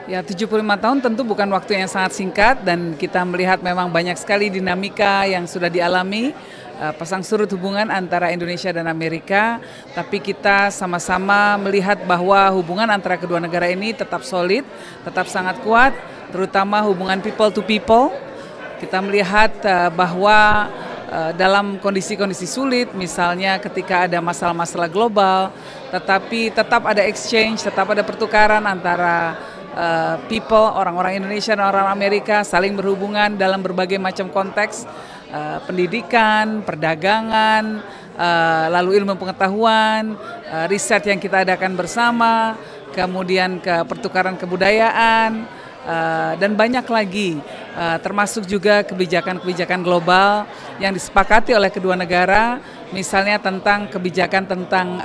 Ya, 75 tahun tentu bukan waktu yang sangat singkat dan kita melihat memang banyak sekali dinamika yang sudah dialami pasang surut hubungan antara Indonesia dan Amerika, tapi kita sama-sama melihat bahwa hubungan antara kedua negara ini tetap solid, tetap sangat kuat, terutama hubungan people to people. Kita melihat bahwa dalam kondisi-kondisi sulit, misalnya ketika ada masalah-masalah global, tetapi tetap ada exchange, tetap ada pertukaran antara people, orang-orang Indonesia dan orang Amerika saling berhubungan dalam berbagai macam konteks, pendidikan, perdagangan, lalu ilmu pengetahuan, riset yang kita adakan bersama, kemudian ke pertukaran kebudayaan, dan banyak lagi, termasuk juga kebijakan-kebijakan global yang disepakati oleh kedua negara, misalnya tentang kebijakan tentang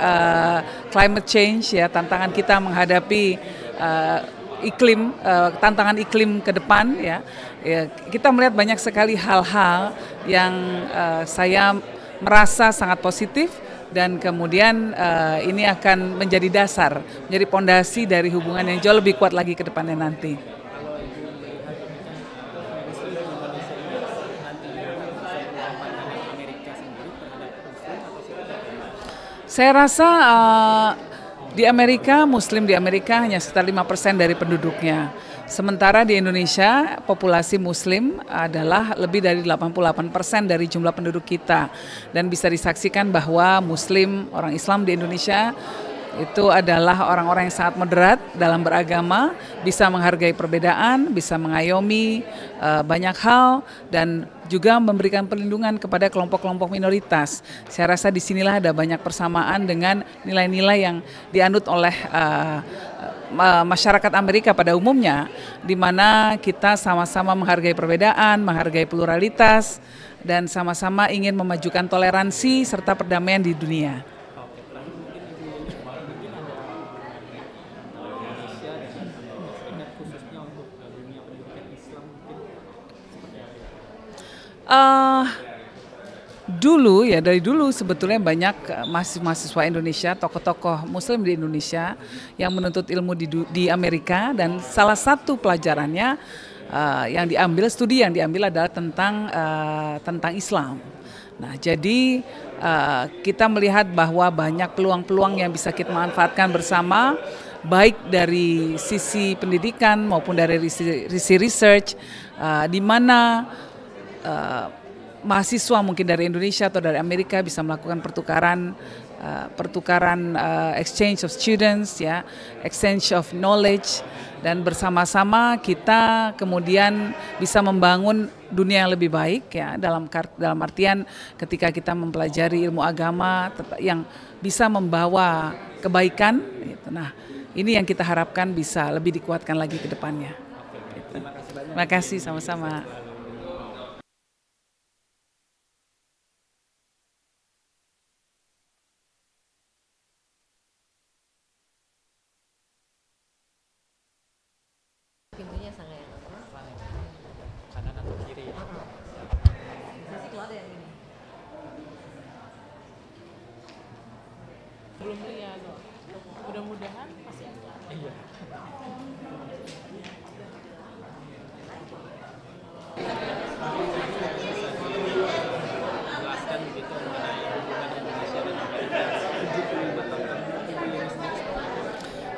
climate change, ya, tantangan kita menghadapi iklim, tantangan iklim ke depan, ya, kita melihat banyak sekali hal-hal yang saya merasa sangat positif dan kemudian ini akan menjadi dasar, menjadi pondasi dari hubungan yang jauh lebih kuat lagi ke depannya nanti. Saya rasa di Amerika, Muslim di Amerika hanya sekitar 5% dari penduduknya. Sementara di Indonesia, populasi Muslim adalah lebih dari 88% dari jumlah penduduk kita. Dan bisa disaksikan bahwa Muslim, orang Islam di Indonesia, itu adalah orang-orang yang sangat moderat dalam beragama, bisa menghargai perbedaan, bisa mengayomi banyak hal, dan juga memberikan perlindungan kepada kelompok-kelompok minoritas. Saya rasa disinilah ada banyak persamaan dengan nilai-nilai yang dianut oleh masyarakat Amerika pada umumnya, di mana kita sama-sama menghargai perbedaan, menghargai pluralitas, dan sama-sama ingin memajukan toleransi serta perdamaian di dunia. Dulu, ya, dari dulu sebetulnya banyak mahasiswa Indonesia, tokoh-tokoh Muslim di Indonesia yang menuntut ilmu di Amerika, dan salah satu pelajarannya studi yang diambil adalah tentang Islam. Nah, jadi kita melihat bahwa banyak peluang-peluang yang bisa kita manfaatkan bersama, baik dari sisi pendidikan maupun dari sisi research, di mana mahasiswa mungkin dari Indonesia atau dari Amerika bisa melakukan pertukaran exchange of students, ya, exchange of knowledge, dan bersama-sama kita kemudian bisa membangun dunia yang lebih baik, ya, dalam artian ketika kita mempelajari ilmu agama yang bisa membawa kebaikan, gitu. Nah, ini yang kita harapkan bisa lebih dikuatkan lagi ke depannya. Gitu. Terima kasih, sama-sama. Pintunya sangat kanan atau kiri? Sisi keluar yang ini. Belum lihat kok. Mudah-mudahan pasti ada. Iya. Jelaskan begitu mengenai hubungan Indonesia dan Amerika 75 tahun.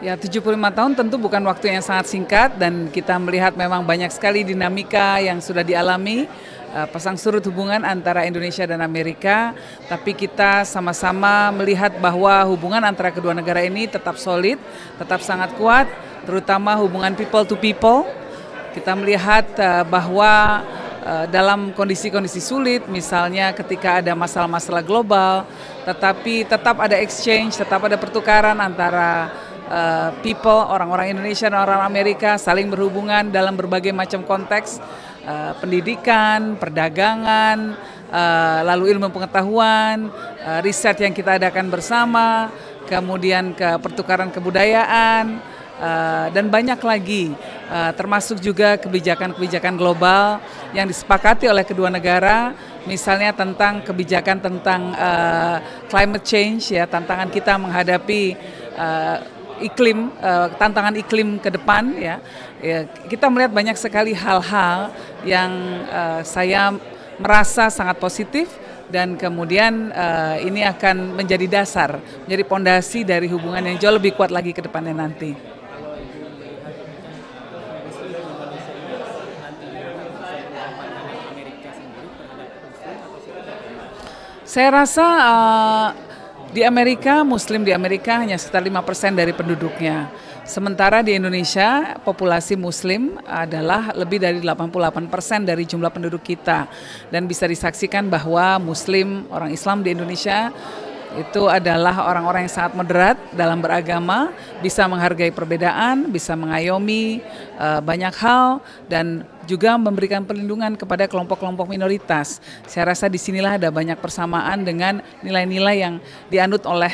Ya, 75 tahun tentu bukan waktu yang sangat singkat dan kita melihat memang banyak sekali dinamika yang sudah dialami pasang surut hubungan antara Indonesia dan Amerika, tapi kita sama-sama melihat bahwa hubungan antara kedua negara ini tetap solid, tetap sangat kuat, terutama hubungan people to people. Kita melihat bahwa dalam kondisi-kondisi sulit, misalnya ketika ada masalah-masalah global, tetapi tetap ada exchange, tetap ada pertukaran antara people, orang-orang Indonesia dan orang Amerika saling berhubungan dalam berbagai macam konteks, pendidikan, perdagangan, lalu ilmu pengetahuan, riset yang kita adakan bersama, kemudian ke pertukaran kebudayaan, dan banyak lagi, termasuk juga kebijakan-kebijakan global yang disepakati oleh kedua negara, misalnya tentang kebijakan tentang climate change, ya, tantangan kita menghadapi iklim, tantangan iklim ke depan ya, kita melihat banyak sekali hal-hal yang saya merasa sangat positif dan kemudian ini akan menjadi dasar, menjadi pondasi dari hubungan yang jauh lebih kuat lagi ke depannya nanti. Kalau Ibu melihat Muslim di Indonesia ini nanti bisa berdampak dengan Amerika sendiri terhadap Muslim atau seperti apa? Saya rasa di Amerika, Muslim di Amerika hanya sekitar 5% dari penduduknya. Sementara di Indonesia, populasi Muslim adalah lebih dari 88% dari jumlah penduduk kita. Dan bisa disaksikan bahwa Muslim, orang Islam di Indonesia, itu adalah orang-orang yang sangat moderat dalam beragama, bisa menghargai perbedaan, bisa mengayomi banyak hal, dan juga memberikan perlindungan kepada kelompok-kelompok minoritas. Saya rasa disinilah ada banyak persamaan dengan nilai-nilai yang dianut oleh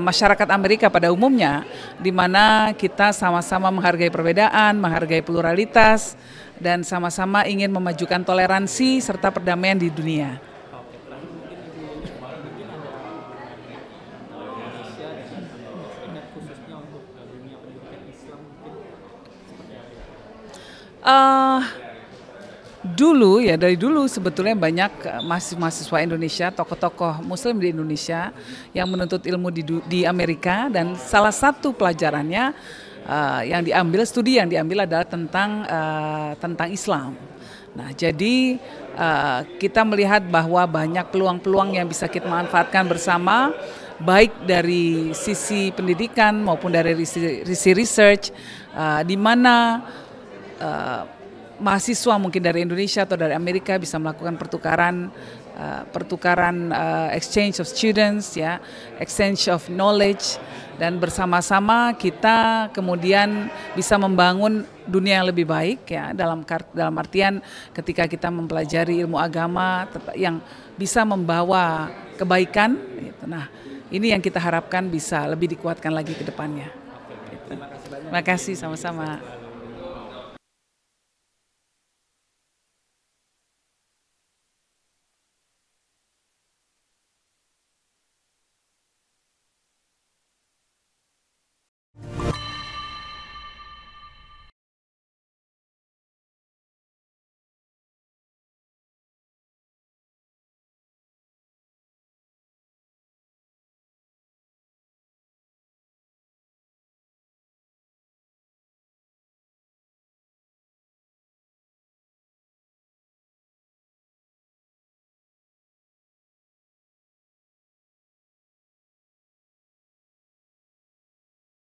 masyarakat Amerika pada umumnya, di mana kita sama-sama menghargai perbedaan, menghargai pluralitas, dan sama-sama ingin memajukan toleransi serta perdamaian di dunia. Oke, terakhir mungkin ada Indonesia dan Amerika Serikat khususnya untuk dunia pendidikan Islam mungkin seperti apa? Dulu ya, dari dulu sebetulnya banyak mahasiswa Indonesia, tokoh-tokoh Muslim di Indonesia yang menuntut ilmu di Amerika, dan salah satu pelajarannya yang diambil, studi yang diambil adalah tentang Islam. Nah, jadi kita melihat bahwa banyak peluang-peluang yang bisa kita manfaatkan bersama, baik dari sisi pendidikan maupun dari sisi research, di mana mahasiswa mungkin dari Indonesia atau dari Amerika bisa melakukan pertukaran exchange of students, ya, exchange of knowledge, dan bersama-sama kita kemudian bisa membangun dunia yang lebih baik, ya, dalam artian ketika kita mempelajari ilmu agama yang bisa membawa kebaikan, gitu. Nah, ini yang kita harapkan bisa lebih dikuatkan lagi ke depannya. Terima kasih banyak. Terima kasih, sama-sama.